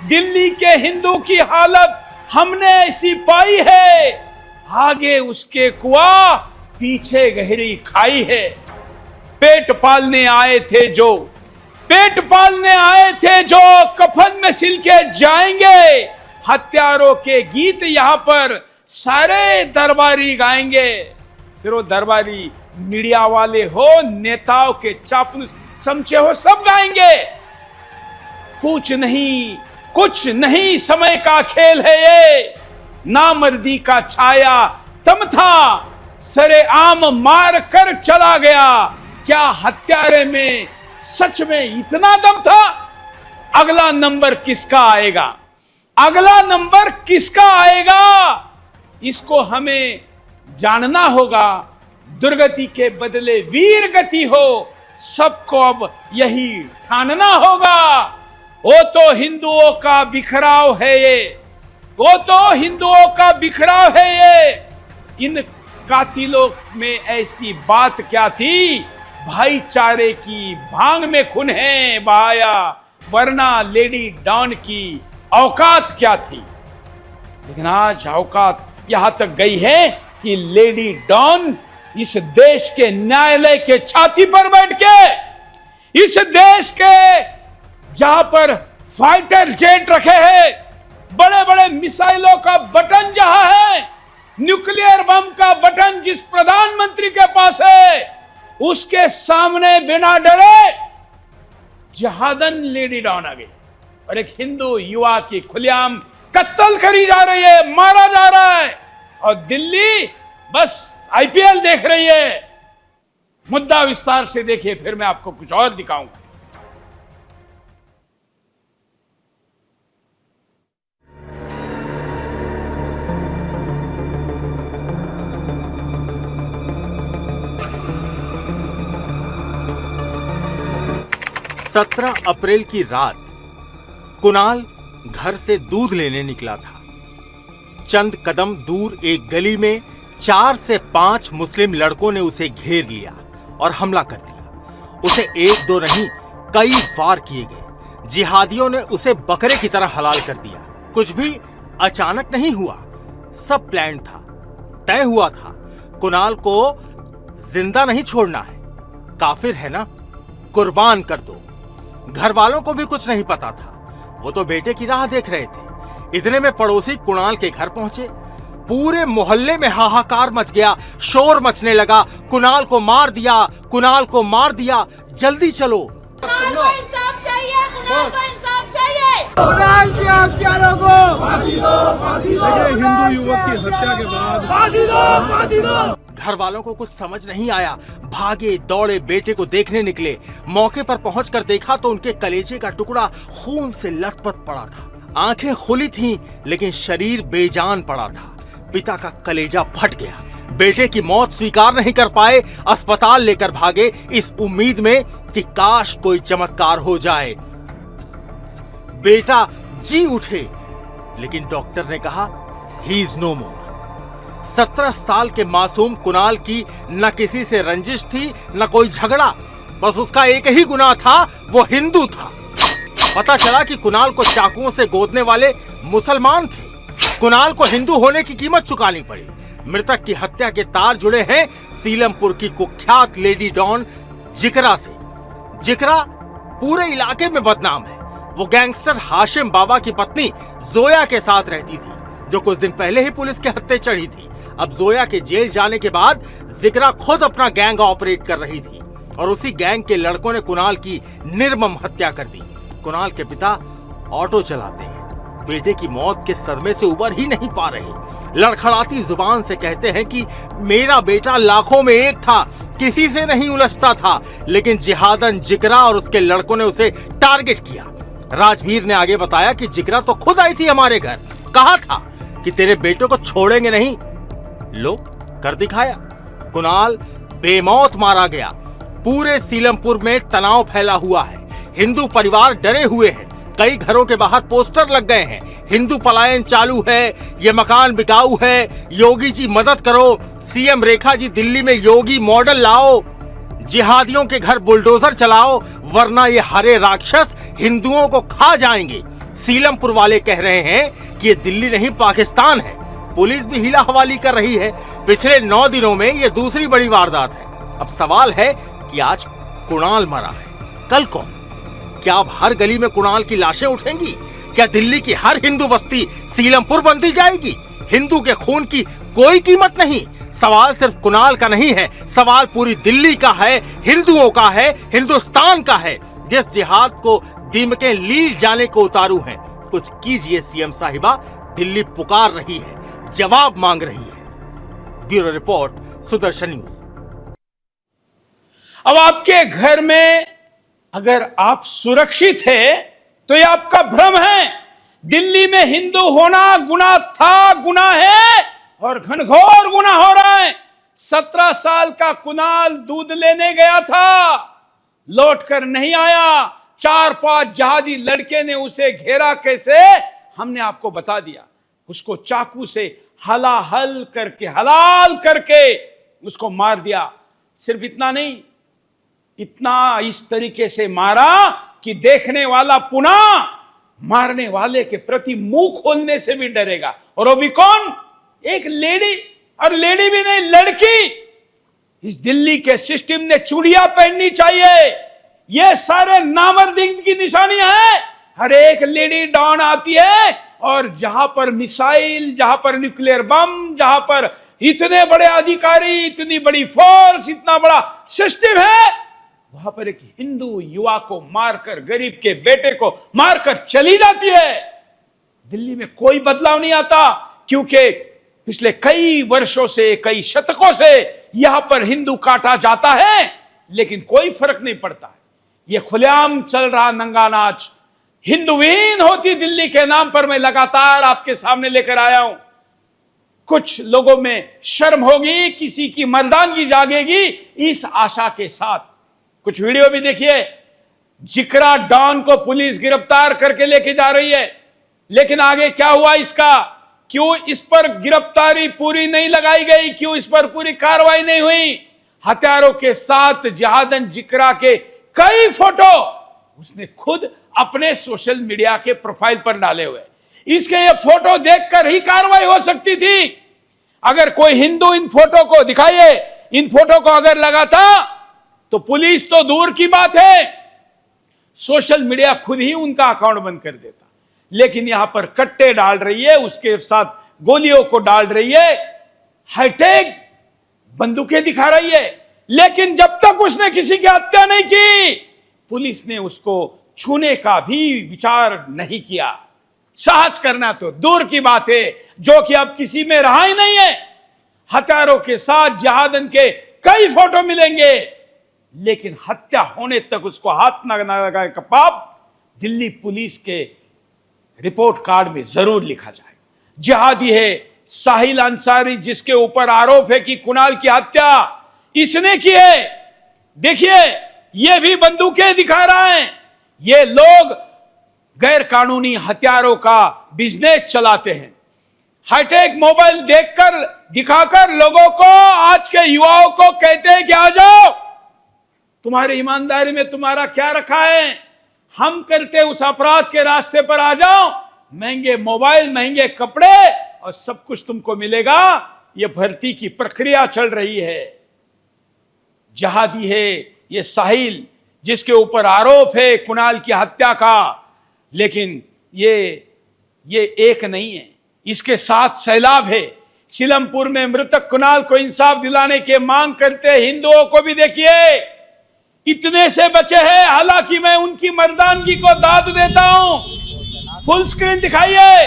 दिल्ली के हिंदू की हालत हमने ऐसी पाई है, आगे उसके कुआं पीछे गहरी खाई है। पेट पालने आए थे जो कफन में सिल के जाएंगे, हत्यारों के गीत यहां पर सारे दरबारी गाएंगे। फिर वो दरबारी मीडिया वाले हो, नेताओं के चापलूस समझे हो, सब गाएंगे। कुछ नहीं समय का खेल है ये, नामर्दी का छाया तम था, सरेआम मार कर चला गया। क्या हत्यारे में सच में इतना दम था? अगला नंबर किसका आएगा? इसको हमें जानना होगा। दुर्गति के बदले वीर गति हो, सबको अब यही ठानना होगा। वो तो हिंदुओं का बिखराव है ये, इन कातिलों में ऐसी बात क्या थी? भाईचारे की भांग में खून है बहाया, वरना लेडी डॉन की औकात क्या थी? लेकिन आज औकात यहां तक गई है कि लेडी डॉन इस देश के न्यायालय के छाती पर बैठ के, इस देश के जहां पर फाइटर जेट रखे हैं, बड़े बड़े मिसाइलों का बटन जहां है, न्यूक्लियर बम का बटन जिस प्रधानमंत्री के पास है, उसके सामने बिना डरे जहादन लेडी डॉन आ गई और एक हिंदू युवा की खुलेआम कत्ल करी जा रही है, मारा जा रहा है, और दिल्ली बस आईपीएल देख रही है। मुद्दा विस्तार से देखिए, फिर मैं आपको कुछ और दिखाऊंगा। सत्रह अप्रैल की रात कुणाल घर से दूध लेने निकला था। चंद कदम दूर एक गली में 4 से 5 मुस्लिम लड़कों ने उसे घेर लिया और हमला कर दिया। उसे एक दो नहीं, कई वार किए गए। जिहादियों ने उसे बकरे की तरह हलाल कर दिया। कुछ भी अचानक नहीं हुआ, सब प्लान था, तय हुआ था। कुणाल को जिंदा नहीं छोड़ना है, काफिर है ना, कुर्बान कर दो। घर वालों को भी कुछ नहीं पता था, वो तो बेटे की राह देख रहे थे। इतने में पड़ोसी कुणाल के घर पहुंचे। पूरे मोहल्ले में हाहाकार मच गया, शोर मचने लगा। कुणाल को मार दिया, जल्दी चलो। कुणाल को इंसाफ चाहिए, कुणाल को इंसाफ चाहिए। कुणाल के हत्यारों को फांसी दो। हिंदू युवक की हत्या के बाद फांसी दो। घर वालों को कुछ समझ नहीं आया, भागे दौड़े बेटे को देखने निकले। मौके पर पहुंचकर देखा तो उनके कलेजे का टुकड़ा खून से लथपथ पड़ा था। आंखें खुली थीं, लेकिन शरीर बेजान पड़ा था। पिता का कलेजा फट गया। बेटे की मौत स्वीकार नहीं कर पाए, अस्पताल लेकर भागे इस उम्मीद में कि काश कोई चमत्कार हो जाए, बेटा जी उठे। लेकिन डॉक्टर ने कहा ही इज नो मोर। 17 साल के मासूम कुणाल की न किसी से रंजिश थी, न कोई झगड़ा। बस उसका एक ही गुनाह था, वो हिंदू था। पता चला कि कुणाल को चाकुओं से गोदने वाले मुसलमान थे। कुणाल को हिंदू होने की कीमत चुकानी पड़ी। मृतक की हत्या के तार जुड़े हैं सीलमपुर की कुख्यात लेडी डॉन जिकरा से। जिकरा पूरे इलाके में बदनाम है। वो गैंगस्टर हाशिम बाबा की पत्नी जोया के साथ रहती थी, जो कुछ दिन पहले ही पुलिस के हत्थे चढ़ी थी। अब जोया के जेल जाने के बाद जिकरा खुद अपना गैंग ऑपरेट कर रही थी और उसी गैंग के लड़कों ने कुणाल की निर्मम हत्या कर दी। कुणाल के पिता ऑटो चलाते हैं, बेटे की मौत के सदमे से उबर ही नहीं पा रहे। लड़खड़ाती जुबान से कहते हैं कि मेरा बेटा लाखों में एक था, किसी से नहीं उलझता था, लेकिन जिहादन जिकरा और उसके लड़कों ने उसे टारगेट किया। राजवीर ने आगे बताया कि जिकरा तो खुद आई थी हमारे घर, कहा था कि तेरे बेटे को छोड़ेंगे नहीं। लो कर दिखाया। कुणाल बेमौत मारा गया। पूरे सीलमपुर में तनाव फैला हुआ है। हिंदू परिवार डरे हुए हैं। कई घरों के बाहर पोस्टर लग गए हैं, हिंदू पलायन चालू है, ये मकान बिकाऊ है, योगी जी मदद करो, सीएम रेखा जी दिल्ली में योगी मॉडल लाओ, जिहादियों के घर बुलडोजर चलाओ, वरना ये हरे राक्षस हिंदुओं को खा जाएंगे। सीलमपुर वाले कह रहे हैं कि ये दिल्ली नहीं पाकिस्तान है। पुलिस भी हिला हवाली कर रही है। पिछले 9 दिनों में ये दूसरी बड़ी वारदात है। अब सवाल है कि आज कुणाल मरा है, कल कौन? क्या अब हर गली में कुणाल की लाशें उठेंगी? क्या दिल्ली की हर हिंदू बस्ती सीलमपुर बनती जाएगी? हिंदू के खून की कोई कीमत नहीं। सवाल सिर्फ कुणाल का नहीं है, सवाल पूरी दिल्ली का है, हिंदुओं का है, हिंदुस्तान का है। जिस जिहाद को दीमकें लील जाने को उतारू हैं। कुछ कीजिए सीएम साहिबा, दिल्ली पुकार रही है, जवाब मांग रही है। Bureau report, Sudarshan news. अब आपके घर में अगर आप सुरक्षित है तो यह आपका भ्रम है। दिल्ली में हिंदू होना गुनाह था, गुनाह है और घनघोर गुनाह हो रहा है। 17 साल का कुणाल दूध लेने गया था, लौटकर नहीं आया। 4-5 जहादी लड़के ने उसे घेरा। कैसे? हमने आपको बता दिया। उसको चाकू से हलाहल करके, हलाल करके उसको मार दिया। सिर्फ इतना नहीं, इतना इस तरीके से मारा कि देखने वाला पुनः मारने वाले के प्रति मुंह खोलने से भी डरेगा। और वो भी कौन? एक लेडी, और लेडी भी नहीं, लड़की। इस दिल्ली के सिस्टम ने चूड़ियां पहननी चाहिए। ये सारे नामर्दी की निशानियां हैं। हर एक लेडी डॉन आती है और जहां पर मिसाइल, जहां पर न्यूक्लियर बम, जहां पर इतने बड़े अधिकारी, इतनी बड़ी फोर्स, इतना बड़ा सिस्टम है, वहां पर एक हिंदू युवा को मारकर, गरीब के बेटे को मारकर चली जाती है। दिल्ली में कोई बदलाव नहीं आता, क्योंकि पिछले कई वर्षों से, कई शतकों से यहां पर हिंदू काटा जाता है, लेकिन कोई फर्क नहीं पड़ता है। यह खुलेआम चल रहा नंगा नाच हिंदुहीन होती दिल्ली के नाम पर मैं लगातार आपके सामने लेकर आया हूं। कुछ लोगों में शर्म होगी, किसी की मर्दानगी जागेगी, इस आशा के साथ। कुछ वीडियो भी देखिए। जिकरा डॉन को पुलिस गिरफ्तार करके लेके जा रही है, लेकिन आगे क्या हुआ इसका? क्यों इस पर गिरफ्तारी पूरी नहीं लगाई गई? क्यों इस पर पूरी कार्रवाई नहीं हुई? हथियारों के साथ जहादन जिकरा के कई फोटो उसने खुद अपने सोशल मीडिया के प्रोफाइल पर डाले हुए। इसके ये फोटो देखकर ही कार्रवाई हो सकती थी। अगर कोई हिंदू इन फोटो को दिखाइए, इन फोटो को अगर लगाता तो पुलिस तो दूर की बात है, सोशल मीडिया खुद ही उनका अकाउंट बंद कर देता। लेकिन यहां पर कट्टे डाल रही है, उसके साथ गोलियों को डाल रही है, हाईटेक बंदूकें दिखा रही है। लेकिन जब तक उसने किसी की हत्या नहीं की, पुलिस ने उसको छूने का भी विचार नहीं किया। साहस करना तो दूर की बात है, जो कि अब किसी में रहा ही नहीं है। हथियारों के साथ जहादन के कई फोटो मिलेंगे, लेकिन हत्या होने तक उसको हाथ न लगाने का पाप दिल्ली पुलिस के रिपोर्ट कार्ड में जरूर लिखा जाए। जिहादी है साहिल अंसारी, जिसके ऊपर आरोप है कि कुणाल की हत्या इसने की है। देखिए, ये भी बंदूकें दिखा रहा है। ये लोग गैर कानूनी हथियारों का बिजनेस चलाते हैं। हाईटेक मोबाइल देखकर, दिखाकर लोगों को, आज के युवाओं को कहते हैं कि आ जाओ, तुम्हारी ईमानदारी में तुम्हारा क्या रखा है, हम करते उस अपराध के रास्ते पर आ जाओ। महंगे मोबाइल, महंगे कपड़े और सब कुछ तुमको मिलेगा। यह भर्ती की प्रक्रिया चल रही है। जहादी है ये साहिल, जिसके ऊपर आरोप है कुणाल की हत्या का, लेकिन ये एक नहीं है, इसके साथ सैलाब है। सीलमपुर में मृतक कुणाल को इंसाफ दिलाने की मांग करते हिंदुओं को भी देखिए, इतने से बचे हैं। हालांकि मैं उनकी मर्दानगी को दाद देता हूं। फुल स्क्रीन दिखाइए।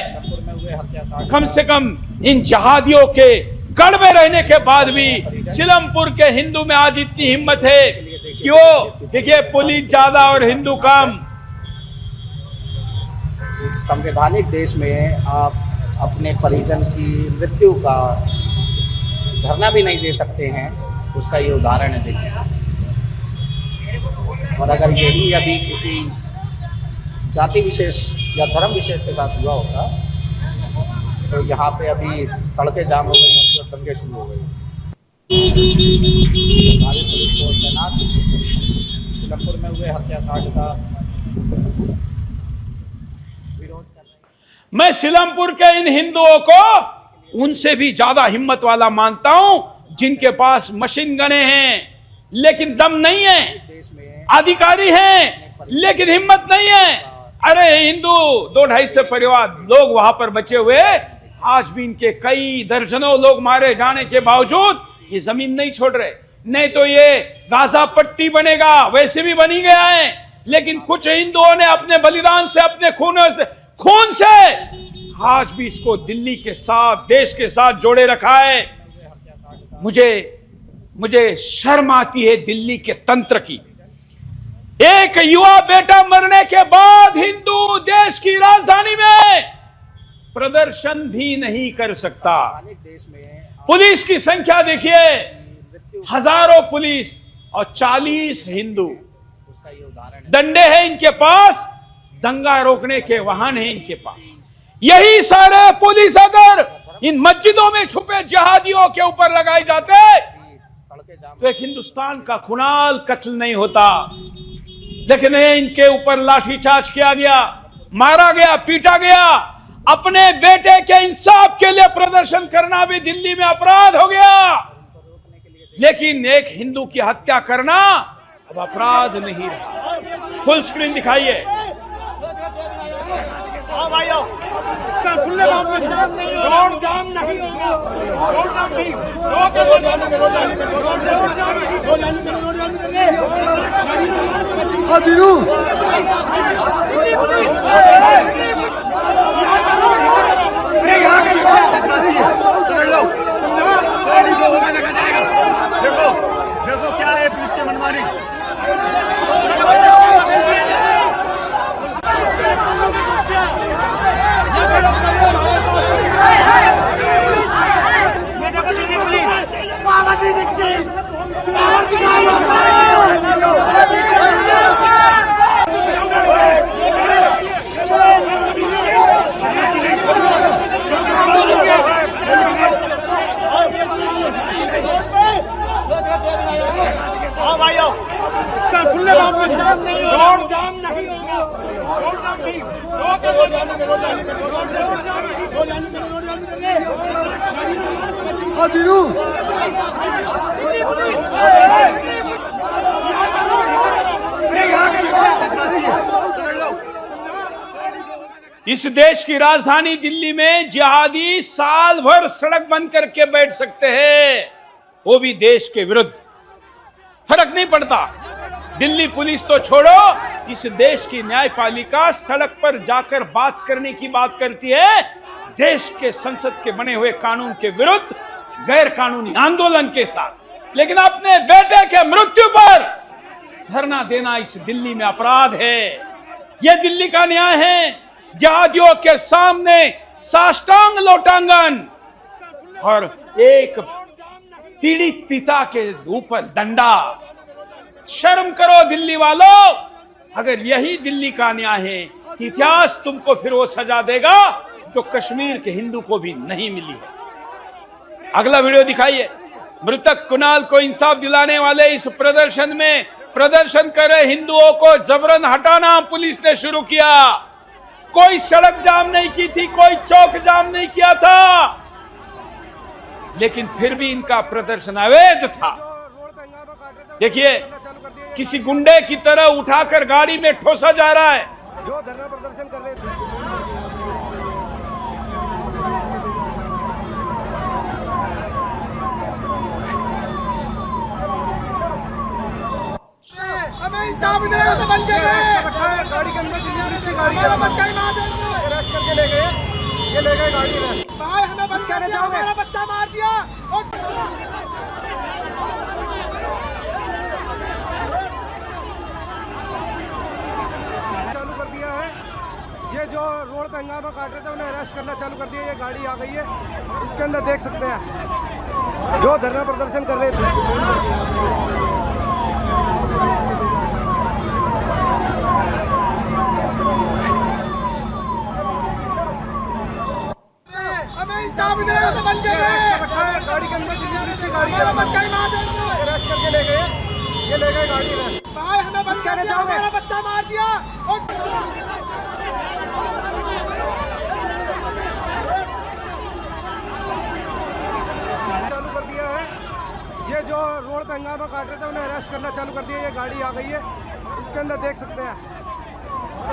कम से कम इन जहादियों के गढ़ में रहने के बाद भी सीलमपुर के हिंदू में आज इतनी हिम्मत है। क्यों? देखिए, पुलिस ज्यादा और हिंदू कम। एक संवैधानिक देश में आप अपने परिजन की मृत्यु का धरना भी नहीं दे सकते हैं, उसका ये उदाहरण है। देखिए, और अगर यही अभी किसी जाति विशेष या धर्म विशेष के साथ हुआ होता तो यहाँ पे अभी सड़कें जाम हो गई और दंगे शुरू हो गए। भारतीय पुलिस को तैनात सीलमपुर में हुए हत्याकांड का विरोध मैं सीलमपुर के इन हिंदुओं को उनसे भी ज्यादा हिम्मत वाला मानता हूं, जिनके पास मशीन गने हैं लेकिन दम नहीं है, अधिकारी हैं लेकिन हिम्मत नहीं है। अरे हिंदू 200-250 परिवार लोग वहां पर बचे हुए, आज भी इनके कई दर्जनों लोग मारे जाने के बावजूद ये जमीन नहीं छोड़ रहे। नहीं तो ये गाजा पट्टी बनेगा, वैसे भी बनी गया है, लेकिन कुछ हिंदुओं ने अपने बलिदान से, अपने खून से आज भी इसको दिल्ली के साथ, देश के साथ जोड़े रखा है। मुझे शर्म आती है दिल्ली के तंत्र की। एक युवा बेटा मरने के बाद हिंदू देश की राजधानी में प्रदर्शन भी नहीं कर सकता। पुलिस की संख्या देखिए, हजारों पुलिस और 40 हिंदू। डंडे हैं इनके पास, दंगा रोकने के वाहन हैं इनके पास। यही सारे पुलिस अगर इन मस्जिदों में छुपे जिहादियों के ऊपर लगाए जाते तो एक हिंदुस्तान का कुनाल कत्ल नहीं होता। लेकिन इनके ऊपर लाठीचार्ज किया गया, मारा गया, पीटा गया। अपने बेटे के इंसाफ के लिए प्रदर्शन करना भी दिल्ली में अपराध हो गया, लेकिन एक हिंदू की हत्या करना अब अपराध नहीं रहा। फुल स्क्रीन दिखाइए। रोड जाम नहीं होगा, रोड जाम नहीं, देखो क्या है पुलिस की मनमानी। रोड जाम नहीं होगा, रोड जाम नहीं, इस देश की राजधानी दिल्ली में जिहादी साल भर सड़क बंद करके बैठ सकते हैं, वो भी देश के विरुद्ध। फर्क नहीं पड़ता। दिल्ली पुलिस तो छोड़ो, इस देश की न्यायपालिका सड़क पर जाकर बात करने की बात करती है, देश के संसद के बने हुए कानून के विरुद्ध, गैर कानूनी आंदोलन के साथ। लेकिन अपने बेटे के मृत्यु पर धरना देना इस दिल्ली में अपराध है। यह दिल्ली का न्याय है। जिहादियों के सामने साष्टांग लोटांगन और एक पीड़ित पिता के ऊपर डंडा। शर्म करो दिल्ली वालों। अगर यही दिल्ली का न्याय है, इतिहास तुमको फिर वो सजा देगा जो कश्मीर के हिंदू को भी नहीं मिली है। अगला वीडियो दिखाइए। मृतक कुणाल को इंसाफ दिलाने वाले इस प्रदर्शन में प्रदर्शन कर रहे हिंदुओं को जबरन हटाना पुलिस ने शुरू किया। कोई सड़क जाम नहीं की थी, कोई चौक जाम नहीं किया था, लेकिन फिर भी इनका प्रदर्शन अवैध था। देखिए, किसी गुंडे की तरह उठाकर गाड़ी में ठोसा जा रहा है। जो धरना प्रदर्शन कर रहे थे, हमें इंसाफ दिलाना तो बंद कर रहे। गाड़ी के अंदर दिल्ली पुलिस की गाड़ी अरेस्ट करके ले गए। ये ले गए गाड़ी में। भाई हमें बच कर दिया, हमारा बच्चा मार दिया। चालू कर दिया है। ये जो रोड पे हंगामा काट रहे थे उन्हें अरेस्ट करना चालू कर दिया। ये गाड़ी आ गई है, इसके अंदर देख सकते हैं जो धरना प्रदर्शन कर रहे थे। इंसाफ दिलाना तो बंद कर रहे। गाड़ी के अंदर दिल्ली पुलिस की गाड़ी हमारा बच्चा ही मार दिया। अरेस्ट करके ले गए। ये ले गए गाड़ी में। भाई हमें बच कर दिया, हमारा बच्चा मार दिया। हंगामा काट रहे थे उन्हें अरेस्ट करना चालू कर दिया। ये गाड़ी आ गई है, इसके अंदर देख सकते हैं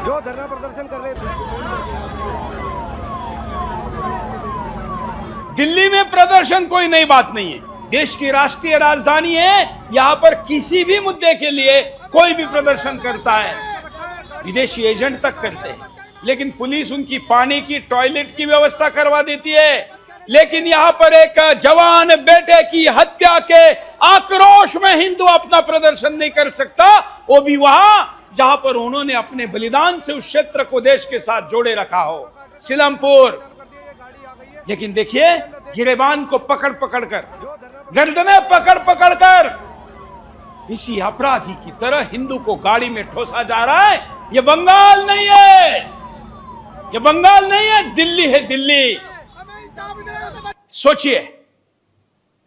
जो धरना प्रदर्शन कर रहे थे। दिल्ली में प्रदर्शन कोई नई बात नहीं है, देश की राष्ट्रीय राजधानी है, यहां पर किसी भी मुद्दे के लिए कोई भी प्रदर्शन करता है, विदेशी एजेंट तक करते हैं, लेकिन पुलिस उनकी पानी की, टॉयलेट की व्यवस्था करवा देती है। लेकिन यहां पर एक जवान बेटे की हत्या के आक्रोश में हिंदू अपना प्रदर्शन नहीं कर सकता, वो भी वहां जहां पर उन्होंने अपने बलिदान से उस क्षेत्र को देश के साथ जोड़े रखा हो, सीलमपुर। लेकिन देखिए, गिरेबान को पकड़ पकड़ कर, गर्दनें पकड़ पकड़ कर इसी अपराधी की तरह हिंदू को गाड़ी में ठोसा जा रहा है। यह बंगाल नहीं है, यह बंगाल नहीं है, दिल्ली है, दिल्ली। सोचिए,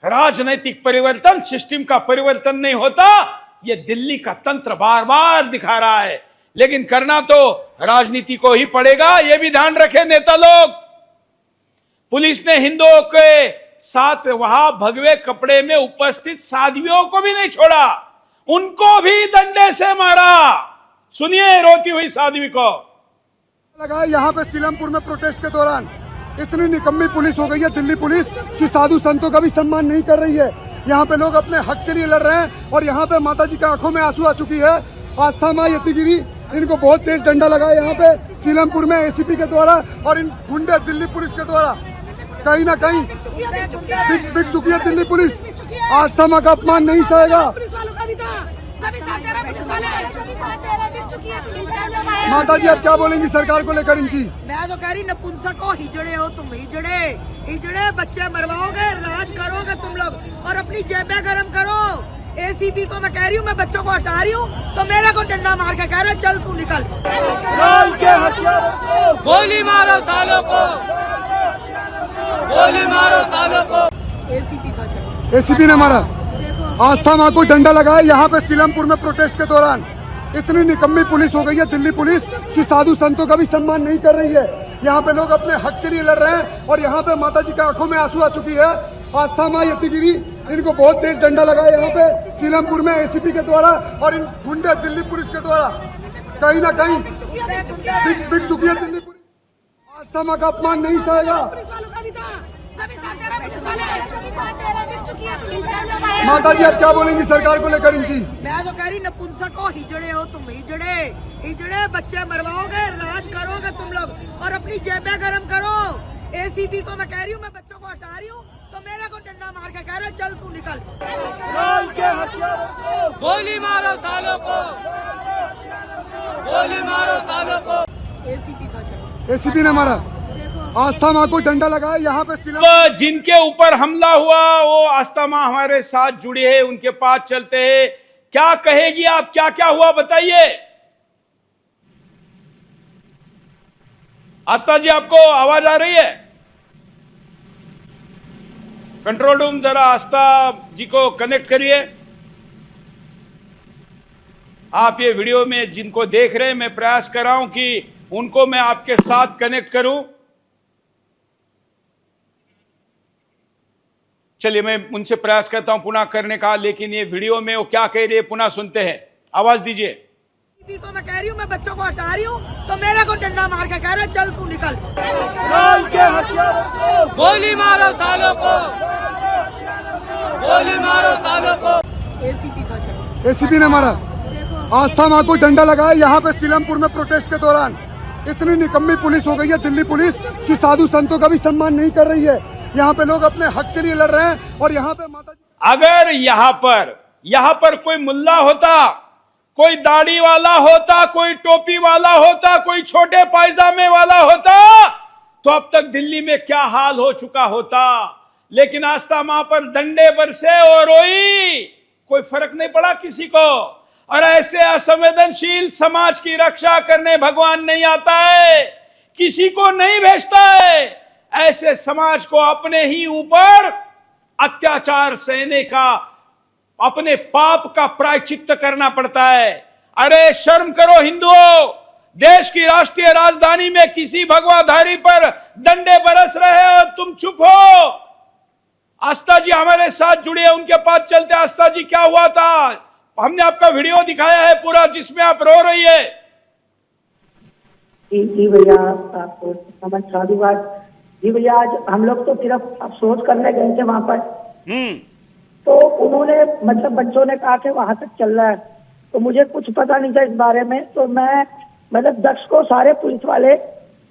राजनीतिक परिवर्तन, सिस्टम का परिवर्तन नहीं होता, यह दिल्ली का तंत्र बार बार दिखा रहा है। लेकिन करना तो राजनीति को ही पड़ेगा, यह भी ध्यान रखें नेता लोग। पुलिस ने हिंदुओं के साथ वहां भगवे कपड़े में उपस्थित साध्वियों को भी नहीं छोड़ा, उनको भी डंडे से मारा। सुनिए रोती हुई साध्वी को। लगा यहाँ पे सीलमपुर में प्रोटेस्ट के दौरान इतनी निकम्मी पुलिस हो गई है दिल्ली पुलिस कि साधु संतों का भी सम्मान नहीं कर रही है। यहाँ पे लोग अपने हक के लिए लड़ रहे हैं और यहाँ पे माता जी की आंखों में आंसू आ चुकी है। आस्था माँ यतिगिरी, इनको बहुत तेज डंडा लगा है यहाँ पे सीलमपुर में एसीपी के द्वारा और इन गुंडे दिल्ली पुलिस के द्वारा कहीं ना कहीं बिक चुकी है दिल्ली पुलिस। आस्था माँ का अपमान नहीं सहेगा। माता जी आप क्या बोलेंगी सरकार को लेकर इनकी? मैं तो कह रही नपुंसक हो, हिजड़े हो तुम, हिजड़े हिजड़े बच्चे मरवाओगे, राज करोगे तुम लोग और अपनी जेबें गरम करो। एसीपी को मैं कह रही हूँ, मैं बच्चों को हटा रही हूँ तो मेरे को डंडा मार के कह रहे चल तू निकल। गोली मारो सालों को, गोली मारो सालों को। एसीपी था, एसीपी ने मारा। आस्था माँ को डंडा लगा है यहाँ पे सीलमपुर में प्रोटेस्ट के दौरान इतनी निकम्मी पुलिस हो गई है दिल्ली पुलिस कि साधु संतों का भी सम्मान नहीं कर रही है। यहाँ पे लोग अपने हक के लिए लड़ रहे हैं और यहाँ पे माता जी की आंखों में आंसू आ चुकी है। आस्था माँ यतिगिरी, इनको बहुत तेज डंडा लगा है यहाँ पे सीलमपुर में एसीपी के द्वारा और इन गुंडे दिल्ली पुलिस के द्वारा कहीं ना कहीं बिक चुकी है दिल्ली पुलिस। आस्था माँ का अपमान नहीं सहेगा। माता जी आप क्या बोलेंगी सरकार को लेकर इनकी? मैं तो कह रही नपुंसक हो, हिजड़े हो तुम, हिजड़े हिजड़े बच्चे मरवाओगे, राज करोगे तुम लोग और अपनी जेबें गरम करो। एसीपी को मैं कह रही हूँ, मैं बच्चों को हटा रही हूँ तो मेरे को डंडा मार के कह रहे चल तू निकल। गोली मारो सालों को, गोली मारो सालों को। एसीपी था, एसीपी ने मारा। आस्था माँ को डंडा लगा है यहाँ पे सीलमपुर। जिनके ऊपर हमला हुआ वो आस्था माँ हमारे साथ जुड़े हैं, उनके पास चलते हैं। क्या कहेगी आप, क्या क्या हुआ बताइए। आस्था जी आपको आवाज आ रही है? कंट्रोल रूम जरा आस्था जी को कनेक्ट करिए। आप ये वीडियो में जिनको देख रहे हैं, मैं प्रयास कर रहा हूं कि उनको मैं आपके साथ कनेक्ट करूं। चलिए मैं उनसे प्रयास करता हूं पुनः करने का, लेकिन ये वीडियो में वो क्या कह रही है पुनः सुनते हैं। आवाज दीजिए। एसीपी को मैं कह रही हूँ, मैं बच्चों को हटा रही हूँ तो मेरे को डंडा मार के कह रहे चल तू निकल। गोली मारो सालों को, गोली मारो सालों को। एसीपी था, एसीपी ने मारा। आस्था माँ को डंडा लगा है यहाँ पे सीलमपुर में प्रोटेस्ट के दौरान इतनी निकम्मी पुलिस हो गई है दिल्ली पुलिस कि साधु संतों का भी सम्मान नहीं कर रही है। यहाँ पे लोग अपने हक के लिए लड़ रहे हैं और यहाँ पे माता जी। अगर यहां पर कोई मुल्ला होता, कोई दाढ़ी वाला होता, कोई टोपी वाला होता, कोई छोटे पायजामे वाला होता तो अब तक दिल्ली में क्या हाल हो चुका होता। लेकिन आस्था मां पर डंडे बरसे और रोई, कोई फर्क नहीं पड़ा किसी को। और ऐसे असंवेदनशील समाज की रक्षा करने भगवान नहीं आता है, किसी को नहीं भेजता है। ऐसे समाज को अपने ही ऊपर अत्याचार सहने का, अपने पाप का प्रायश्चित्त करना पड़ता है। अरे शर्म करो हिंदुओं, देश की राष्ट्रीय राजधानी में किसी भगवाधारी पर डंडे बरस रहे और तुम चुप हो। आस्था जी हमारे साथ जुड़े हैं, उनके पास चलते। आस्था जी, क्या हुआ था? हमने आपका वीडियो दिखाया है पूरा, जिसमें आप रो रही है। जी भैया, आपको नमस्कार जी भैया। आज हम लोग तो सिर्फ अफसोस करने गए थे वहाँ पर, तो उन्होंने मतलब बच्चों ने कहा कि वहां तक चल रहा है, तो मुझे कुछ पता नहीं था इस बारे में। तो मैं मतलब 10 को सारे पुलिस वाले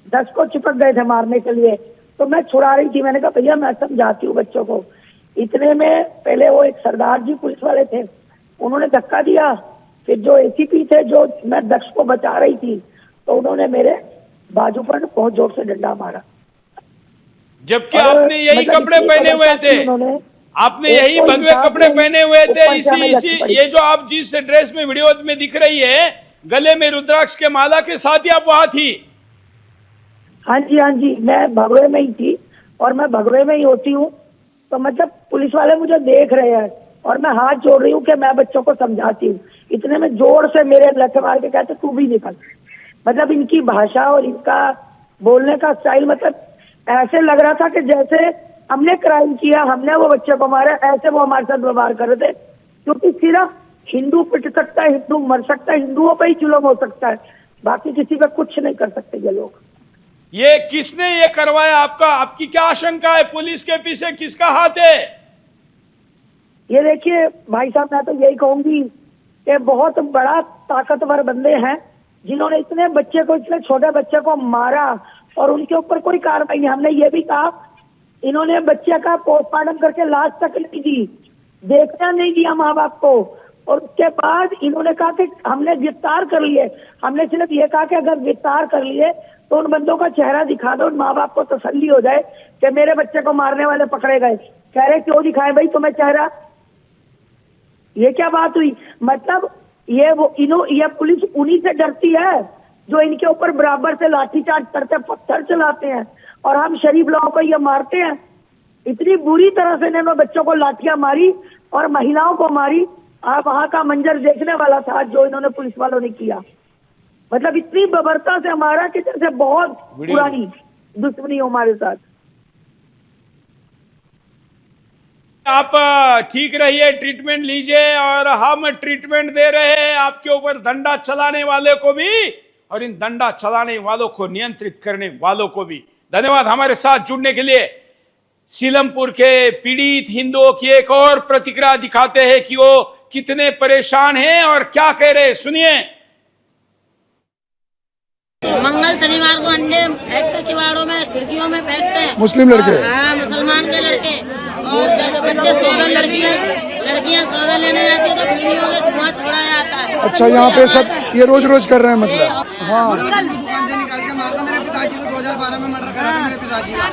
10 को चिपक गए थे मारने के लिए, तो मैं छुड़ा रही थी। मैंने कहा भैया मैं समझाती हूँ बच्चों को। इतने में पहले वो एक सरदार जी पुलिस वाले थे, उन्होंने धक्का दिया। फिर जो एसीपी थे, जो मैं 10 को बचा रही थी, तो उन्होंने मेरे बाजू पर बहुत जोर से डंडा मारा। जबकि आपने यही मतलब कपड़े इतनी पहने हुए जबरदस्ती थे, उन्होंने, आपने यही कोई भगवे इंसाफ कपड़े नहीं, पहने हुए थे। ऊपर से हमें लग पड़ी। ये जो आप जिस ड्रेस में वीडियो में दिख रही है, गले में रुद्राक्ष के माला के साथ ही आप वहां थी। हाँ जी, मैं भगवे में ही थी, और मैं भगवे में ही होती हूँ। तो मतलब पुलिस वाले मुझे देख रहे हैं, और मैं हाथ जोड़ रही हूँ कि मैं बच्चों को समझाती हूँ। इतने में जोर से मेरे लत मार के कहते तू भी निकल। मतलब इनकी भाषा और इनका बोलने का स्टाइल, मतलब ऐसे लग रहा था कि जैसे हमने क्राइम किया, हमने वो बच्चे को मारा, ऐसे वो हमारे साथ व्यवहार कर रहे थे। क्योंकि सिर्फ हिंदू पिट सकता है, हिंदू मर सकता है, हिंदुओं पे ही जुल्म हो सकता है, बाकी किसी पे कुछ नहीं कर सकते ये लोग। ये किसने ये करवाया आपका? आपकी क्या आशंका है? पुलिस के पीछे किसका हाथ है? ये देखिए भाई साहब, मैं तो यही कहूंगी कि बहुत बड़ा ताकतवर बंदे हैं, जिन्होंने इतने बच्चे को, इतने छोटे बच्चे को मारा, और उनके ऊपर कोई कार्रवाई नहीं। हमने ये भी कहा, इन्होंने बच्चे का पोस्टमार्टम करके लाश तक नहीं दी, देखना नहीं दिया माँ बाप को। और उसके बाद इन्होंने कहा कि हमने गिरफ्तार कर लिए। हमने सिर्फ ये कहा कि अगर गिरफ्तार कर लिए तो उन बंदों का चेहरा दिखा दो, उन माँ बाप को तसल्ली हो जाए कि मेरे बच्चे को मारने वाले पकड़े गए। कह रहे क्यों दिखाए भाई तुम्हें चेहरा? ये क्या बात हुई? मतलब ये पुलिस उन्हीं से डरती है जो इनके ऊपर बराबर से लाठीचार्ज करते, पत्थर चलाते हैं, और हम शरीफ लोगों को ये मारते हैं। इतनी बुरी तरह से इन्होंने बच्चों को लाठियां मारी और महिलाओं को मारी। आप वहां का मंजर देखने वाला था जो इन्होंने पुलिस वालों ने किया। मतलब इतनी बर्बरता से हमारा कि जैसे बहुत पुरानी दुश्मनी हो हमारे साथ। आप ठीक रहिए, ट्रीटमेंट लीजिए, और हम ट्रीटमेंट दे रहे हैं आपके ऊपर डंडा चलाने वाले को भी, और इन डंडा चलाने वालों को नियंत्रित करने वालों को भी। धन्यवाद हमारे साथ जुड़ने के लिए। सीलमपुर के पीड़ित हिंदुओं की एक और प्रतिक्रिया दिखाते हैं कि वो कितने परेशान हैं और क्या कह रहे हैं, सुनिए। मंगल शनिवार को अंडे फेंकते किवाड़ों में, खिड़कियों में फेंकते हैं मुस्लिम लड़के। हाँ, मुसलमान के लड़के। और जब बच्चे सौदा लड़कियां सौदा लेने जाती है तो खिड़कियों से धुआं छोड़ा जाता है। अच्छा, यहाँ पे सब ये रोज कर रहे हैं मतलब? हाँ, दुकान से निकाल के मारता मेरे पिताजी को। 2012 में मर्डर करा था मेरे पिताजी का।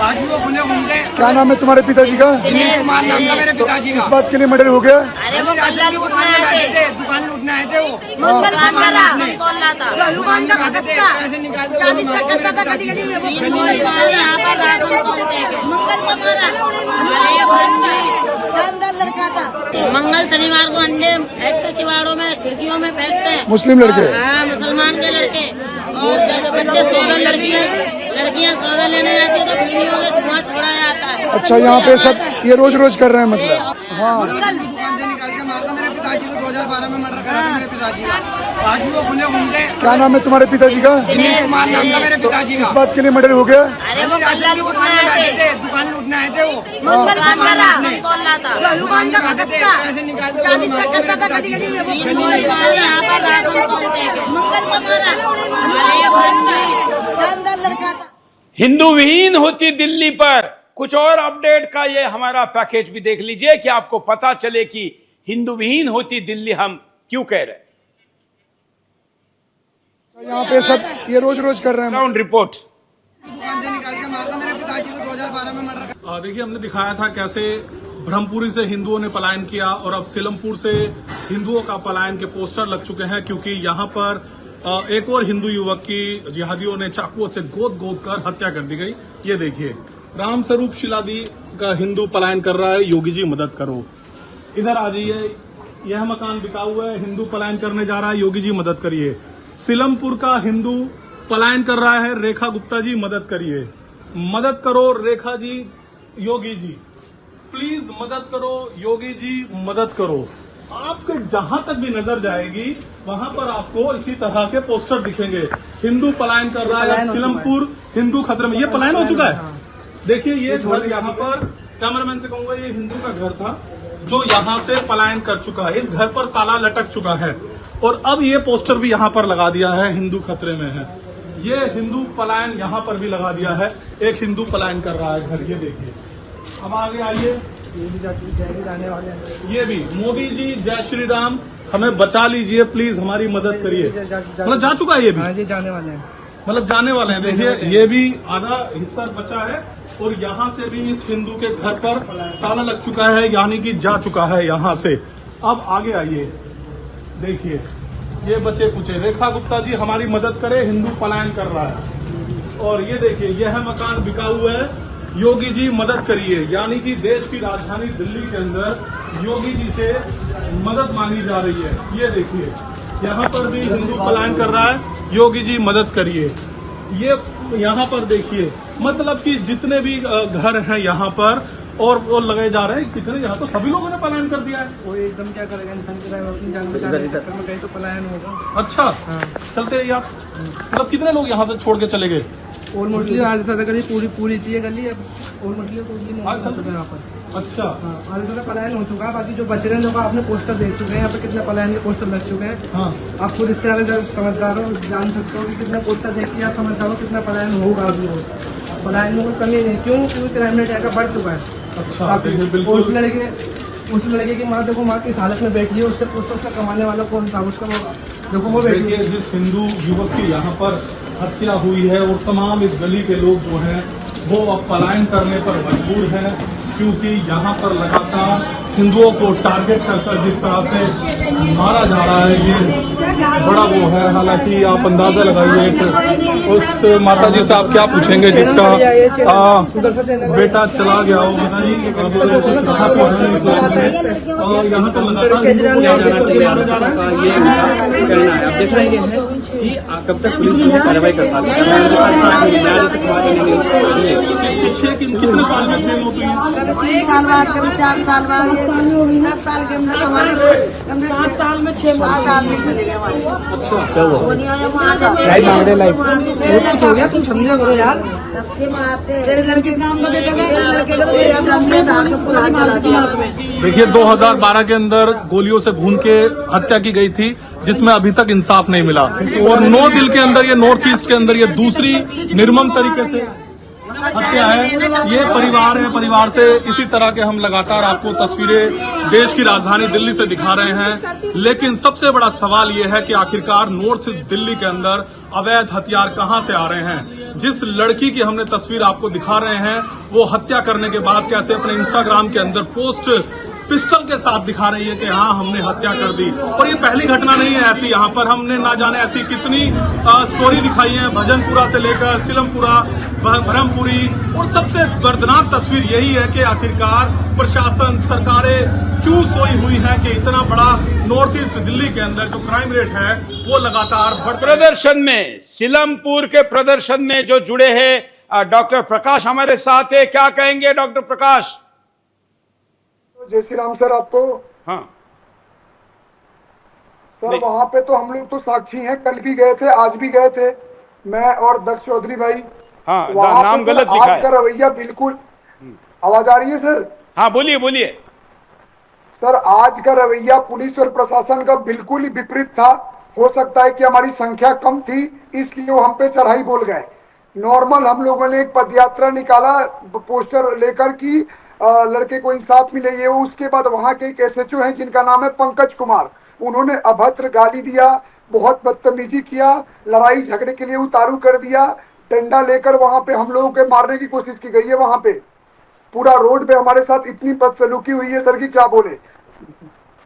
आज भी वो खुले घूमते। क्या नाम है तुम्हारे पिताजी का? दिनेश कुमार नाम था मेरे पिताजी का। इस बात के लिए मर्डर हो गया? अरे वो राशन की दुकान में बैठे थे, दुकान लूटने आए थे वो। मंगल का मारा था, दुकान का भगत था, पैसे निकाल के 40 तक करता था गली गली में। वो यहाँ पर राशन तोड़ते हैं। मंगल का मारा, अरे भांजी शानदार लड़का था। मंगल शनिवार को अंडे फेंकते किवाड़ों में, खिड़कियों में फेंकते हैं मुस्लिम लड़के। हाँ, मुसलमान के लड़के। और जब बच्चे सौदा लड़कियां सौदा लेने जाती है तो खिड़कियों से धुआं छोड़ा जाता है। अच्छा, यहाँ पे सब ये रोज कर रहे हैं मतलब? हाँ, दुकान से निकाल के मारता मेरे पिताजी को। 2012 में मर्डर करा था मेरे पिताजी का। आज भी वो खुले घूमते। क्या नाम है तुम्हारे पिताजी का? दिनेश कुमार नाम था मेरे पिताजी इस का। बात के लिए मर्डर हो गया? अरे वो राशन की दुकान में बैठे थे, दुकान लूटने आए थे वो। मंगल का मारा था, दुकान का भगत था, पैसे निकाल के 40 तक करता था गली गली में। वो यहाँ पर राशन तोड़ते हैं। मंगल का मारा, अरे भांजी शानदार लड़का था। हिंदू विहीन होती दिल्ली पर कुछ और अपडेट का ये हमारा पैकेज भी देख लीजिए कि आपको पता चले कि हिंदू विहीन होती दिल्ली हम क्यों कह रहे हैं। यहाँ पे सब ये रोज कर रहे हैं? Ground report. दुकान से निकाल के मारता मेरे पिताजी को। 2012 में मर्डर। देखिए, हमने दिखाया था कैसे ब्रह्मपुरी से हिंदुओं ने पलायन किया, और अब सीलमपुर से हिंदुओं का पलायन के पोस्टर लग चुके हैं, क्योंकि यहाँ पर एक और हिंदू युवक की जिहादियों ने चाकुओं से गोद कर हत्या कर दी गई। ये देखिए, राम स्वरूप शिलादी का हिंदू पलायन कर रहा है, योगी जी मदद करो। इधर आ जाइए, यह मकान बिका हुआ है, हिंदू पलायन करने जा रहा है, योगी जी मदद करिए। सीलमपुर का हिंदू पलायन कर रहा है, रेखा गुप्ता जी मदद करिए, मदद करो रेखा जी, योगी जी। प्लीज मदद करो, योगी जी मदद करो। आपके जहां तक भी नजर जाएगी वहां पर आपको इसी तरह के पोस्टर दिखेंगे। हिंदू पलायन कर रहा है, सिलमपुर हिंदू खतरे में। ये पलायन हो चुका है। देखिए ये घर यहाँ पर, कैमरामैन से कहूंगा, ये हिंदू का घर था जो यहाँ से पलायन कर चुका है। इस घर पर ताला लटक चुका है और अब ये पोस्टर भी यहाँ पर लगा दिया है, हिंदू खतरे में है। ये हिंदू पलायन यहाँ पर भी लगा दिया है, एक हिंदू पलायन कर रहा है घर। ये देखिए, अब आगे आइए, ये भी मोदी जी जय श्री राम, हमें बचा लीजिए प्लीज, हमारी मदद करिए। मतलब जा चुका है ये भी, ये जाने वाले हैं, मतलब जाने वाले हैं। देखिए ये भी आधा हिस्सा बचा है और यहाँ से भी इस हिंदू के घर पर ताला लग चुका है, यानी कि जा चुका है यहाँ से। अब आगे आइए, देखिए ये बचे कुचे। रेखा गुप्ता जी हमारी मदद करे, हिंदू पलायन कर रहा है। और ये देखिए यह मकान बिका हुआ है, योगी जी मदद करिए। यानी कि देश की राजधानी दिल्ली के अंदर योगी जी से मदद मांगी जा रही है। ये देखिए यहाँ पर भी हिंदू पलायन कर रहा है, योगी जी मदद करिए। ये यहाँ पर देखिए, मतलब कि जितने भी घर हैं यहाँ पर और वो लगाए जा रहे हैं, कितने यहाँ तो सभी लोगों ने पलायन कर दिया है। वो एकदम क्या करेगा इंसान की अपनी जान बचाने के चक्कर में कहीं तो पलायन होगा। अच्छा चलते रहिए आप। मतलब कितने लोग यहाँ से छोड़ के चले गए? ऑलमोस्टली आधे से ज्यादा गली पूरी थी ये गली, अब ऑलमोस्टली यहाँ पर। अच्छा आधे से ज्यादा पलायन हो चुका है। बाकी जो बच रहे हैं लोग आपने पोस्टर देख चुके हैं, यहाँ पे कितने पलायन के पोस्टर लग चुके हैं। हाँ, आप खुद इससे ज्यादा समझदार हो, जान सकते हो कि कितने पोस्टर देख के आप समझदार हो कितना पलायन होगा अभी। पलायन में कोई कमी नहीं, क्यों क्राइम रेट का बढ़ चुका है। अच्छा बिल्कुल। उस लड़के की माँ देखो, माँ किस हालत में बैठी है, उससे पूछो उसका कमाने वाला कौन था, उसका देखो वो बैठी है। जिस हिंदू युवक की यहाँ पर हत्या हुई है और तमाम इस गली के लोग जो हैं वो अब पलायन करने पर मजबूर हैं, क्योंकि यहाँ पर लगातार हिंदुओं को टारगेट कर जिस तरह से मारा जा रहा है, ये बड़ा वो है। हालांकि आप अंदाजा लगाइए उस माता जी से आप क्या पूछेंगे जिसका बेटा चला गया हो, बताइए। यहाँ पर आप देख रहे हैं कि कब तक पुलिस कार्रवाई कर पाती है। कितने साल में जेल होती है? कभी 3 साल बाद, कभी 4 साल बाद, ये 10 साल के अंदर हमारे 7 साल में 6 आदमी चले गए हमारे। कुछ हो गया, तुम समझा करो यार। तेरे लड़के काम देखिए 2012 के अंदर गोलियों से भून के हत्या की गई थी, जिसमें अभी तक इंसाफ नहीं मिला। और 9 दिल के अंदर, ये नॉर्थ ईस्ट के अंदर ये दूसरी निर्मम तरीके से हत्या है। ये परिवार है, परिवार से इसी तरह के हम लगातार आपको तस्वीरें देश की राजधानी दिल्ली से दिखा रहे हैं। लेकिन सबसे बड़ा सवाल ये है कि आखिरकार नॉर्थ दिल्ली के अंदर अवैध हथियार कहां से आ रहे हैं। जिस लड़की की हमने तस्वीर आपको दिखा रहे हैं, वो हत्या करने के बाद कैसे अपने इंस्टाग्राम के अंदर पोस्ट पिस्टल के साथ दिखा रही है कि हाँ हमने हत्या कर दी। और ये पहली घटना नहीं है ऐसी, यहाँ पर हमने ना जाने ऐसी कितनी स्टोरी दिखाई है, भजनपुरा से लेकर सिलमपुरा, ब्रह्मपुरी। और सबसे दर्दनाक तस्वीर यही है कि आखिरकार प्रशासन, सरकारें क्यों सोई हुई हैं कि इतना बड़ा नॉर्थ ईस्ट दिल्ली के अंदर जो क्राइम रेट है वो लगातार बढ़। प्रदर्शन में, सिलमपुर के प्रदर्शन में जो जुड़े हैं डॉक्टर प्रकाश हमारे साथ है। क्या कहेंगे डॉक्टर प्रकाश? जय श्री राम सर आपको। हाँ सर, वहां पे तो हम लोग तो साक्षी हैं, कल भी गए थे, आज भी गए थे, मैं और दक्ष चौधरी भाई। हाँ, वहां नाम पे गलत लिखा है। आपका रवैया बिल्कुल, आवाज आ रही है सर? हाँ बोलिए बोलिए। सर आज का रवैया पुलिस और प्रशासन का बिल्कुल ही विपरीत था। हो सकता है कि हमारी संख्या कम थी इसलिए वो हम पे चढ़ाई बोल गए। नॉर्मल हम लोगों ने एक पदयात्रा निकाला पोस्टर लेकर कि लड़के को इंसाफ मिले। ये उसके बाद वहां के एक SHO हैं जिनका नाम है पंकज कुमार, उन्होंने अभद्र गाली दिया, बहुत बदतमीजी किया, लड़ाई झगड़े के लिए उतारू कर दिया, डंडा लेकर वहां पे हम लोगों के मारने की कोशिश की गई है। वहां पे पूरा रोड पे हमारे साथ इतनी बदसलूकी हुई है सर की क्या बोले।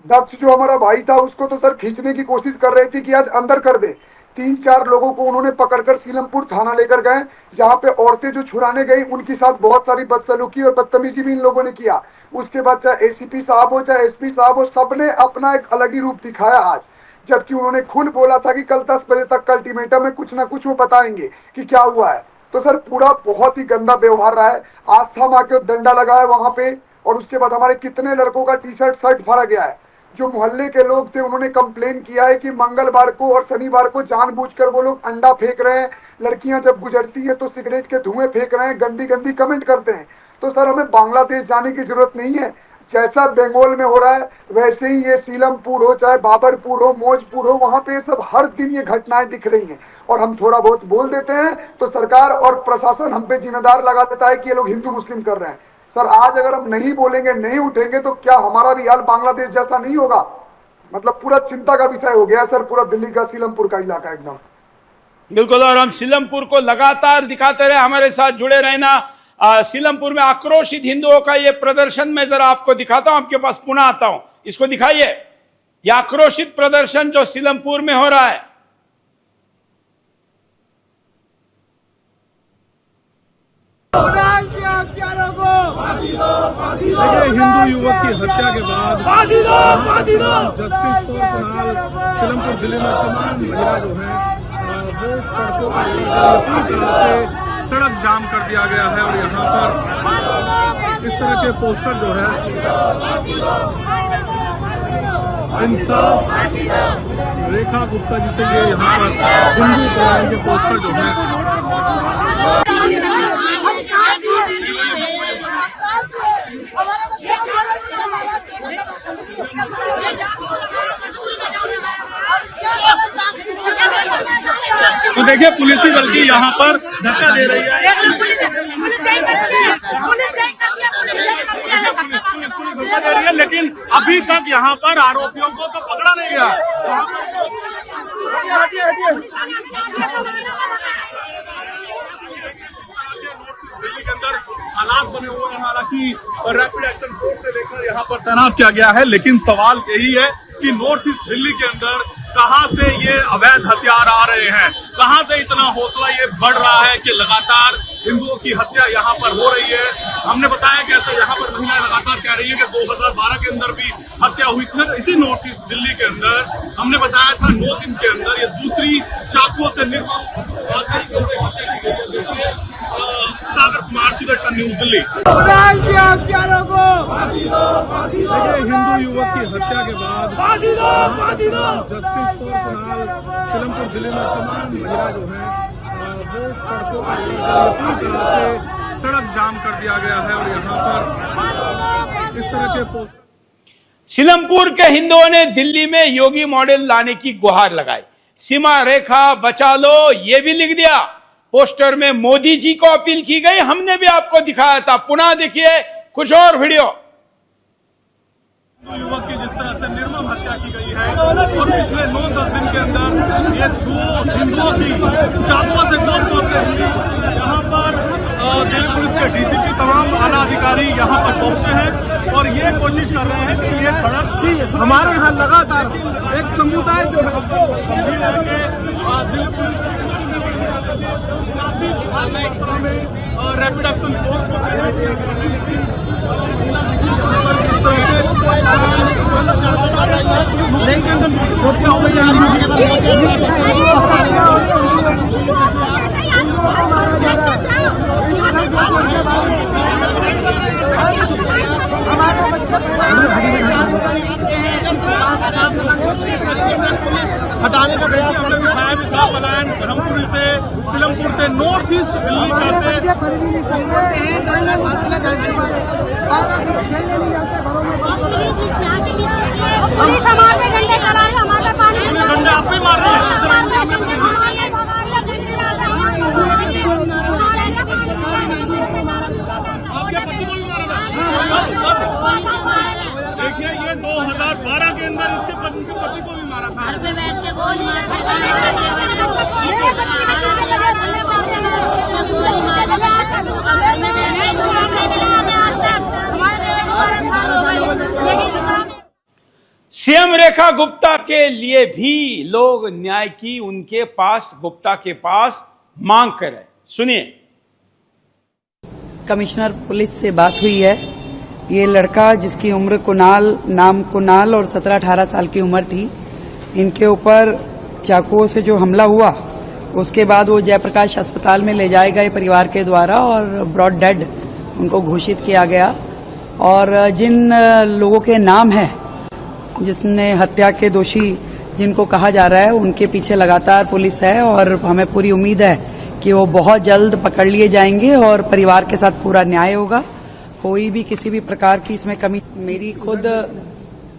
दक्ष जो हमारा भाई था उसको तो सर खींचने की कोशिश कर रहे थे कि आज अंदर कर दे। 3-4 लोगों को उन्होंने पकड़कर सीलमपुर थाना लेकर गए, जहां पे औरतें जो छुड़ाने गई उनके साथ बहुत सारी बदसलूकी और बदतमीजी भी इन लोगों ने किया। उसके बाद चाहे ACP साहब हो चाहे SP साहब हो, सबने अपना एक अलग ही रूप दिखाया आज, जबकि उन्होंने खुद बोला था कि कल 10 बजे तक का अल्टीमेटम में कुछ ना कुछ वो बताएंगे कि क्या हुआ है। तो सर पूरा बहुत ही गंदा व्यवहार रहा है। आस्था माँ के डंडा लगाया वहां पे और उसके बाद हमारे कितने लड़कों का टी शर्ट शर्ट फाड़ा गया है। जो मोहल्ले के लोग थे उन्होंने कंप्लेन किया है कि मंगलवार को और शनिवार को जानबूझकर वो लोग अंडा फेंक रहे हैं, लड़कियां जब गुजरती है तो सिगरेट के धुएं फेंक रहे हैं, गंदी गंदी कमेंट करते हैं। तो सर हमें बांग्लादेश जाने की जरूरत नहीं है, जैसा बंगाल में हो रहा है वैसे ही ये सीलमपुर हो, चाहे बाबरपुर हो, मौजपुर हो, वहां पे सब हर दिन ये घटनाएं दिख रही हैं। और हम थोड़ा बहुत बोल देते हैं तो सरकार और प्रशासन हम पे जिम्मेदार लगा देता है कि ये लोग हिंदू मुस्लिम कर रहे हैं। सर आज अगर हम नहीं बोलेंगे, नहीं उठेंगे तो क्या हमारा भी हाल बांग्लादेश जैसा नहीं होगा? मतलब पूरा चिंता का विषय हो गया सर, पूरा दिल्ली का सीलमपुर का इलाका एकदम। बिल्कुल, और हम सीलमपुर को लगातार दिखाते रहे, हमारे साथ जुड़े रहना। सीलमपुर में आक्रोशित हिंदुओं का ये प्रदर्शन मैं जरा आपको दिखाता हूं, आपके पास पुनः आता हूं, इसको दिखाइए। ये आक्रोशित प्रदर्शन जो सीलमपुर में हो रहा है। हिंदू युवक की हत्या के बाद जस्टिस फॉर कुणाल सीलमपुर जिले में तमाम महिला जो है वो सड़कों पर सड़क जाम कर दिया गया है और यहाँ पर इस तरह के पोस्टर जो है इंसाफ रेखा गुप्ता जी से ये यहाँ पर हिंदू पलायन के पोस्टर जो है तो देखिए पुलिस ही बल्कि यहाँ पर धक्का दे रही है, लेकिन अभी तक यहाँ पर आरोपियों को तो पकड़ा नहीं गया। दिल्ली के अंदर हालात बने हुए हैं, हालांकि रैपिड एक्शन फोर्स से लेकर यहाँ पर तैनात किया गया है, लेकिन सवाल यही है कि नॉर्थ ईस्ट दिल्ली के अंदर कहां से ये अवैध हथियार आ रहे हैं, कहां से इतना हौसला ये बढ़ रहा है कि लगातार हिंदुओं की हत्या यहाँ पर हो रही है। हमने बताया कि ऐसा यहाँ पर महिलाएं लगातार कह रही है कि 2012 के अंदर भी हत्या हुई थी इसी नॉर्थ ईस्ट दिल्ली के अंदर। हमने बताया था 9 दिन के अंदर ये दूसरी चाकुओं से निर्मम तरीके से हत्या की गई है। सागर कुमार, सुदर्शन न्यूज, दिल्ली। हिंदू युवक की हत्या के बाद जस्टिस फॉर कुणाल सीलमपुर जिले में तमाम महिला जो है वो सड़कों पर सड़क जाम कर दिया गया है और यहाँ पर इस तरह के सीलमपुर के हिंदुओं ने दिल्ली में योगी मॉडल लाने की गुहार लगाई। सीमा रेखा बचा लो ये भी लिख दिया। पोस्टर में मोदी जी को अपील की गई, हमने भी आपको दिखाया था। पुनः देखिए कुछ और वीडियो। युवक की जिस तरह से निर्मम हत्या की गई है और पिछले 9-10 दिन के अंदर ये 2 हिंदुओं की चाकुओं से यहाँ पर दिल्ली पुलिस के डीसीपी तमाम आला अधिकारी यहाँ पर पहुंचे हैं और ये कोशिश कर रहे हैं कि ये सड़क हमारे यहाँ लगातार एक समुदाय जो है Delhi police rapid action force को हटाने का प्रयास हमने दिखाया भी था। पलायन ब्रह्मपुरी से सीलमपुर से नॉर्थ ईस्ट दिल्ली का से पुलिस हमारे पे डंडे चला रहे, हमारे पानी डंडे आप भी मार रहे हैं। देखिए ये 2012 के अंदर इसके पति को भी मारा था। घर पे बैठ के गोली सीएम रेखा गुप्ता के लिए भी लोग न्याय की उनके पास गुप्ता के पास मांग कर रहे। सुनिए। कमिश्नर पुलिस से बात हुई है। ये लड़का जिसकी उम्र कुणाल, नाम कुणाल और 17-18 साल की उम्र थी, इनके ऊपर चाकुओं से जो हमला हुआ उसके बाद वो जयप्रकाश अस्पताल में ले जाए गए परिवार के द्वारा और ब्रॉड डेड उनको घोषित किया गया। और जिन लोगों के नाम हैं, जिसने हत्या के दोषी जिनको कहा जा रहा है, उनके पीछे लगातार पुलिस है और हमें पूरी उम्मीद है कि वो बहुत जल्द पकड़ लिए जाएंगे और परिवार के साथ पूरा न्याय होगा। कोई भी किसी भी प्रकार की इसमें कमी। मेरी खुद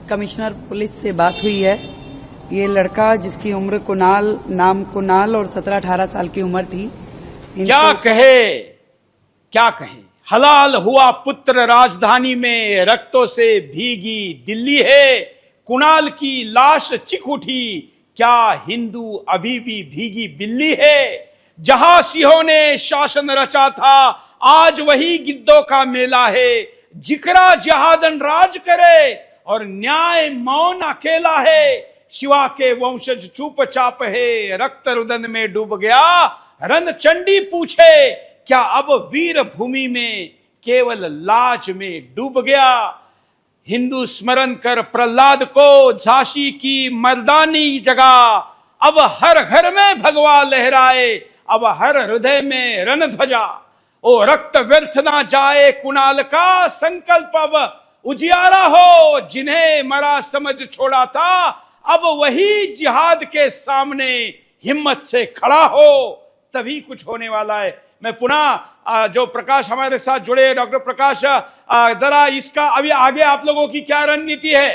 कमिश्नर पुलिस से बात हुई है। ये लड़का जिसकी उम्र कुणाल और 17-18 साल की उम्र थी। क्या कहे हलाल हुआ पुत्र राजधानी में, रक्तों से भीगी दिल्ली है। कुणाल की लाश चिख उठी, क्या हिंदू अभी भी भीगी बिल्ली है। जहां सिंहों ने शासन रचा था, आज वही गिद्धों का मेला है। जिकरा जिहादन राज करे और न्याय मौन अकेला है। शिवा के वंशज चुपचाप है, रक्त रुदन में डूब गया। रन चंडी पूछे, क्या अब वीर भूमि में केवल लाज में डूब गया। हिंदू स्मरण कर प्रहलाद को, झांसी की मर्दानी जगा। अब हर घर में भगवा लहराए, अब हर हृदय में रण ध्वजा। ओ रक्त व्यर्थ ना जाए कुणाल का संकल्प अब उजियारा हो। जिन्हें मरा समझ छोड़ा था, अब वही जिहाद के सामने हिम्मत से खड़ा हो, तभी कुछ होने वाला है। मैं पुनः जो प्रकाश हमारे साथ जुड़े, डॉक्टर प्रकाश, जरा इसका अभी आगे आप लोगों की क्या रणनीति है?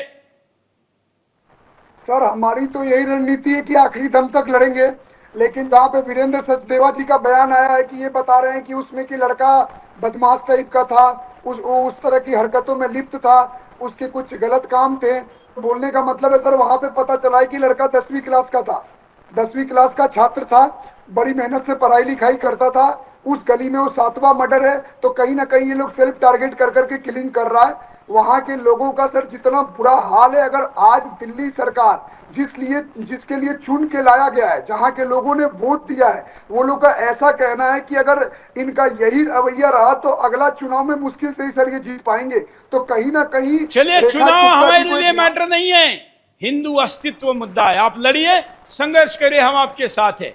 सर, हमारी तो यही रणनीति है कि आखिरी दम तक लड़ेंगे। लेकिन जहाँ पे वीरेंद्र सचदेवा जी का बयान आया है कि ये बता रहे हैं कि उसमें कि लड़का बदमाश टाइप का था, उस तरह की हरकतों में लिप्त था, उसके कुछ गलत काम थे। बोलने का मतलब है सर, वहां पे पता चला है कि लड़का 10वीं क्लास का था, 10वीं क्लास का छात्र था, बड़ी मेहनत से पढ़ाई लिखाई करता था। उस गली में वो 7वां मर्डर है, तो कहीं ना कहीं ये लोग सेल्फ टारगेट कर करके किलिंग कर रहा है। वहां के लोगों का सर जितना बुरा हाल है, अगर आज दिल्ली सरकार जिसके लिए चुन के लाया गया है, जहां के लोगों ने वोट दिया है, वो लोग का ऐसा कहना है कि अगर इनका यही रवैया रहा तो अगला चुनाव में मुश्किल से ही सर ये जीत पाएंगे। तो कहीं ना कहीं चलिए, चुनाव हमारे लिए मैटर नहीं है, हिंदू अस्तित्व मुद्दा है। आप लड़िए, संघर्ष करिए, हम आपके साथ हैं।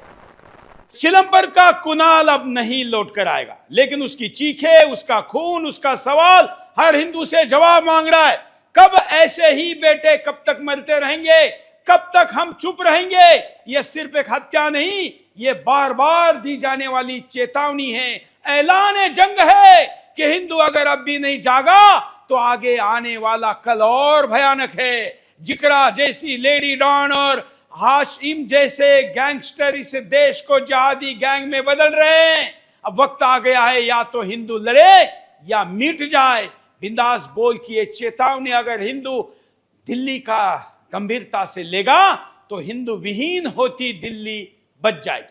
सिलंबर का कुणाल अब नहीं लौट कर आएगा, लेकिन उसकी चीखे, उसका खून, उसका सवाल हर हिंदू से जवाब मांग रहा है। कब ऐसे ही बेटे कब तक मरते रहेंगे, कब तक हम चुप रहेंगे? यह सिर्फ एक हत्या नहीं, यह बार बार दी जाने वाली चेतावनी है, ऐलान जंग है कि हिंदू अगर अब भी नहीं जागा तो आगे आने वाला कल और भयानक है। जिकरा जैसी लेडी डॉन और हाशिम जैसे गैंगस्टर इस देश को जिहादी गैंग में बदल रहे हैं। अब वक्त आ गया है, या तो हिंदू लड़े या मिट जाए। बिंदास बोल की ये चेतावनी अगर हिंदू दिल्ली का गंभीरता से लेगा तो हिंदू विहीन होती दिल्ली बच जाएगी।